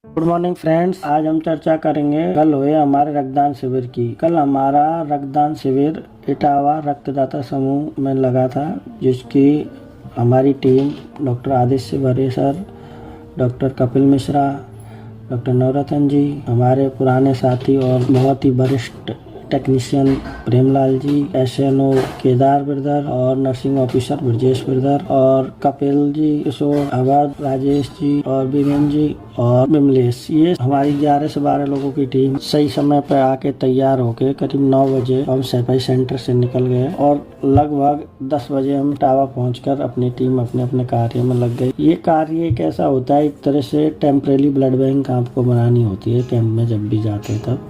Good morning friends, आज हम चर्चा करेंगे कल हुए हमारे रक्तदान शिविर की। कल हमारा रक्तदान शिविर इटावा रक्तदाता समूह में लगा था, जिसकी हमारी team doctor Aditya Bare sir, doctor Kapil Mishra, doctor Navratna ji, हमारे पुराने साथी और बहुत ही वरिष्ठ technician Premlal ji, SNO Kedar brother और नर्सिंग ऑफिसर ब्रजेश ब्रदर और कपिल जी, किशोर अवध, राजेश जी और बीरेन जी और विमलेश, ये हमारी 11 से 12 लोगों की टीम सही समय पर आके तैयार होके करीब 9 बजे हम सफाई सेंटर से निकल गए और लगभग 10 बजे हम टावा पहुंचकर अपनी टीम अपने अपने कार्य में लग गई। ये कार्य एक ऐसा होता है, एक तरह से टेम्परेरी ब्लड बैंक आपको बनानी होती है। कैंप में जब भी जाते हैं तब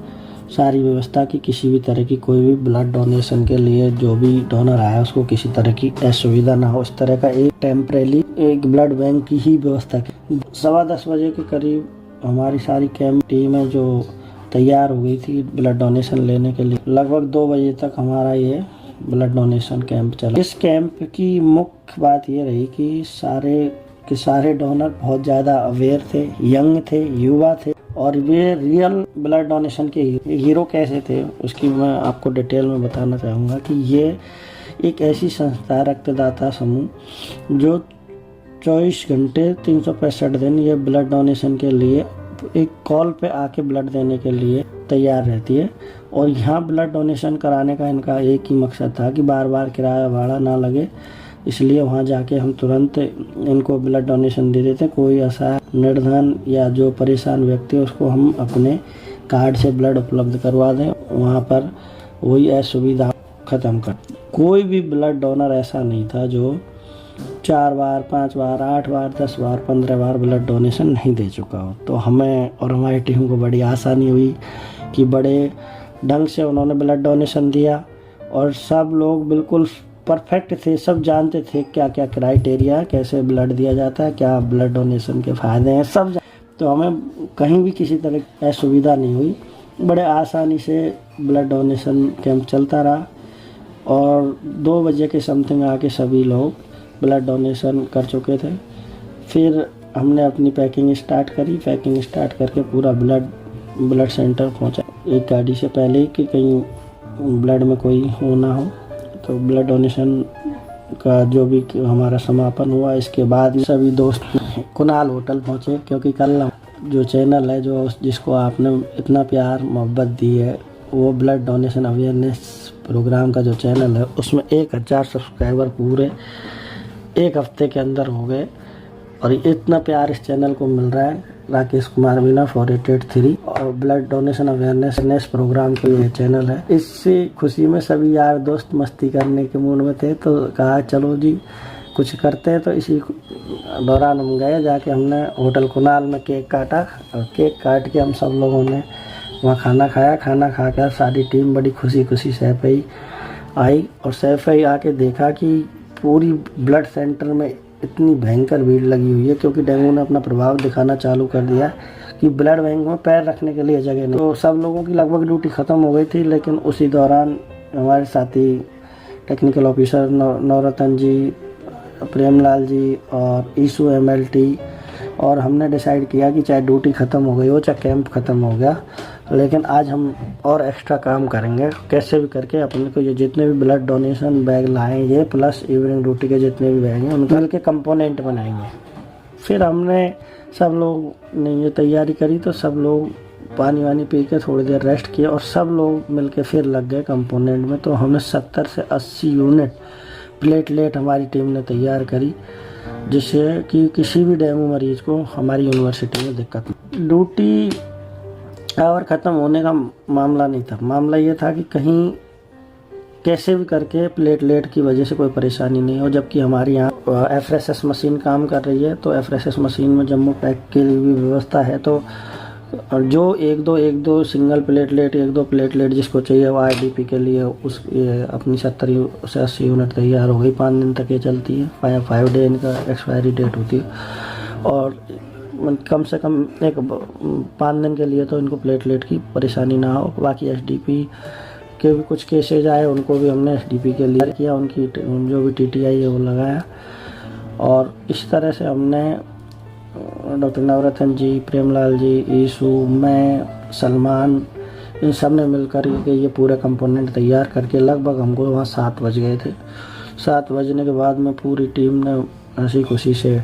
सारी व्यवस्था की, किसी भी तरह की कोई भी ब्लड डोनेशन के लिए जो भी डोनर आया उसको किसी तरह की असुविधा ना हो, इस तरह का एक टेम्परेरी एक ब्लड बैंक की ही व्यवस्था की। 10:15 बजे के करीब हमारी सारी कैंप टीम है जो तैयार हो गई थी ब्लड डोनेशन लेने के लिए। लगभग 2 बजे तक हमारा ये ब्लड डोनेशन कैंप चला। इस कैंप की मुख्य बात ये रही कि सारे डोनर बहुत ज़्यादा अवेयर थे, यंग थे, युवा थे और वे रियल ब्लड डोनेशन के हीरो कैसे थे उसकी मैं आपको डिटेल में बताना चाहूँगा कि ये एक ऐसी संस्था है रक्तदाता समूह जो 24 घंटे 365 दिन ये ब्लड डोनेशन के लिए एक कॉल पे आके ब्लड देने के लिए तैयार रहती है। और यहाँ ब्लड डोनेशन कराने का इनका एक ही मकसद था कि बार बार किराया भाड़ा ना लगे, इसलिए वहाँ जाके हम तुरंत इनको ब्लड डोनेशन दे देते। कोई ऐसा निर्धन या जो परेशान व्यक्ति है उसको हम अपने कार्ड से ब्लड उपलब्ध करवा दें, वहाँ पर वही असुविधा ख़त्म कर। कोई भी ब्लड डोनर ऐसा नहीं था जो 4 बार, 5 बार, 8 बार, 10 बार, 15 बार ब्लड डोनेशन नहीं दे चुका हो। तो हमें और हमारी टीम को बड़ी आसानी हुई कि बड़े ढंग से उन्होंने ब्लड डोनेशन दिया और सब लोग बिल्कुल परफेक्ट थे, सब जानते थे क्या क्या क्राइटेरिया, कैसे ब्लड दिया जाता है, क्या ब्लड डोनेशन के फ़ायदे हैं, सब तो हमें कहीं भी किसी तरह की असुविधा नहीं हुई। बड़े आसानी से ब्लड डोनेशन कैंप चलता रहा और 2 बजे के समथिंग आके सभी लोग ब्लड डोनेशन कर चुके थे। फिर हमने अपनी पैकिंग स्टार्ट करी। पैकिंग स्टार्ट करके पूरा ब्लड सेंटर पहुंचा एक गाड़ी से पहले ही कि कहीं ब्लड में कोई हो ना हो। तो ब्लड डोनेशन का जो भी हमारा समापन हुआ, इसके बाद सभी दोस्त कुणाल होटल पहुंचे, क्योंकि कल जो चैनल है जो जिसको आपने इतना प्यार मोहब्बत दी है, वो ब्लड डोनेशन अवेयरनेस प्रोग्राम का जो चैनल है उसमें 1000 सब्सक्राइबर पूरे 1 हफ्ते के अंदर हो गए। और इतना प्यार इस चैनल को मिल रहा है। राकेश कुमार मीना 483 और ब्लड डोनेशन अवेयरनेस प्रोग्राम का ये चैनल है। इससे खुशी में सभी यार दोस्त मस्ती करने के मूड में थे, तो कहा चलो जी कुछ करते हैं। तो इसी दौरान हम गए, जाके हमने होटल कुणाल में केक काटा और केक काट के हम सब लोगों ने वहाँ खाना खाया। खाना खाकर सारी टीम बड़ी खुशी सैफई आई और सैफई आके देखा कि पूरी ब्लड सेंटर में इतनी भयंकर भीड़ लगी हुई है, क्योंकि डेंगू ने अपना प्रभाव दिखाना चालू कर दिया कि ब्लड बैंक में पैर रखने के लिए जगह नहीं। तो सब लोगों की लगभग ड्यूटी ख़त्म हो गई थी, लेकिन उसी दौरान हमारे साथी टेक्निकल ऑफिसर नवरत्न जी, प्रेमलाल जी और ईशू MLT और हमने डिसाइड किया कि चाहे ड्यूटी ख़त्म हो गई हो, चाहे कैंप ख़त्म हो गया, लेकिन आज हम और एक्स्ट्रा काम करेंगे। कैसे भी करके अपने को ये जितने भी ब्लड डोनेशन बैग लाएंगे प्लस इवनिंग ड्यूटी के जितने भी बैग हैं उनको मिल के कंपोनेंट बनाएंगे। फिर हमने सब लोग ने ये तैयारी करी, तो सब लोग पानी वानी पी के थोड़ी देर रेस्ट किया और सब लोग मिल के फिर लग गए कंपोनेंट में। तो हमने 70 से 80 यूनिट प्लेटलेट हमारी टीम ने तैयार करी, जिससे कि किसी भी डेंगू मरीज को हमारी यूनिवर्सिटी में दिक्कत नहीं। ड्यूटी आवर ख़त्म होने का मामला नहीं था। मामला ये था कि कहीं कैसे भी करके प्लेटलेट की वजह से कोई परेशानी नहीं हो। जबकि हमारी यहाँ FSS मशीन काम कर रही है, तो FSS मशीन में जम्मू पैक की भी व्यवस्था है। तो जो एक दो सिंगल प्लेटलेट, 1-2 प्लेटलेट जिसको चाहिए वो IDP के लिए अपनी 70 से 80 यूनिट तैयार हो गई। 5 दिन तक ये चलती है, 5 डे इनका एक्सपायरी डेट होती है और कम से कम 5 दिन के लिए तो इनको प्लेटलेट की परेशानी ना हो। बाकी SDP के भी कुछ केसेज आए, उनको भी हमने SDP के लिए किया, उनकी जो भी TTI है वो लगाया। और इस तरह से हमने डॉक्टर नवरत्न जी, प्रेमलाल जी, ईशु, मैं, सलमान, इन सब ने मिलकर ये पूरे कंपोनेंट तैयार करके लगभग हमको वहाँ 7 बज गए थे। 7 बजने के बाद में पूरी टीम ने हंसी खुशी से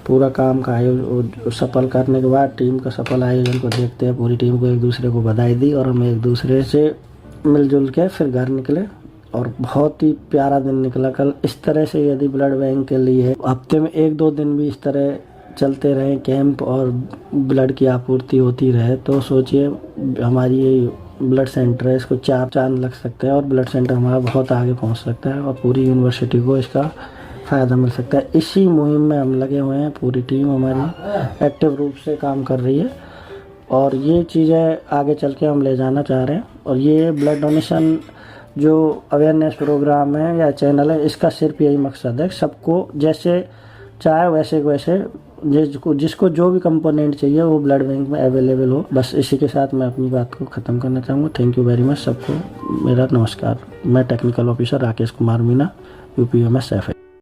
पूरा काम का आयोजन सफल करने के बाद टीम का सफल आयोजन को देखते हैं पूरी टीम को एक दूसरे को बधाई दी और हम एक दूसरे से मिलजुल के फिर घर निकले और बहुत ही प्यारा दिन निकला कल। इस तरह से यदि ब्लड बैंक के लिए हफ्ते में 1-2 दिन भी इस तरह चलते रहें कैंप और ब्लड की आपूर्ति होती रहे तो सोचिए हमारी ये ब्लड सेंटर है, इसको 4 चांद लग सकते हैं और ब्लड सेंटर हमारा बहुत आगे पहुंच सकता है और पूरी यूनिवर्सिटी को इसका फ़ायदा मिल सकता है। इसी मुहिम में हम लगे हुए हैं, पूरी टीम हमारी एक्टिव रूप से काम कर रही है और ये चीज़ें आगे चल के हम ले जाना चाह रहे हैं। और ये ब्लड डोनेशन जो अवेयरनेस प्रोग्राम है या चैनल है, इसका सिर्फ यही मकसद है सबको जैसे चाहे वैसे जिसको जो भी कंपोनेंट चाहिए वो ब्लड बैंक में अवेलेबल हो। बस इसी के साथ मैं अपनी बात को ख़त्म करना चाहूँगा। थैंक यू वेरी मच सबको। मेरा नमस्कार। मैं technical officer Rakesh Kumar Meena, UPMS FI।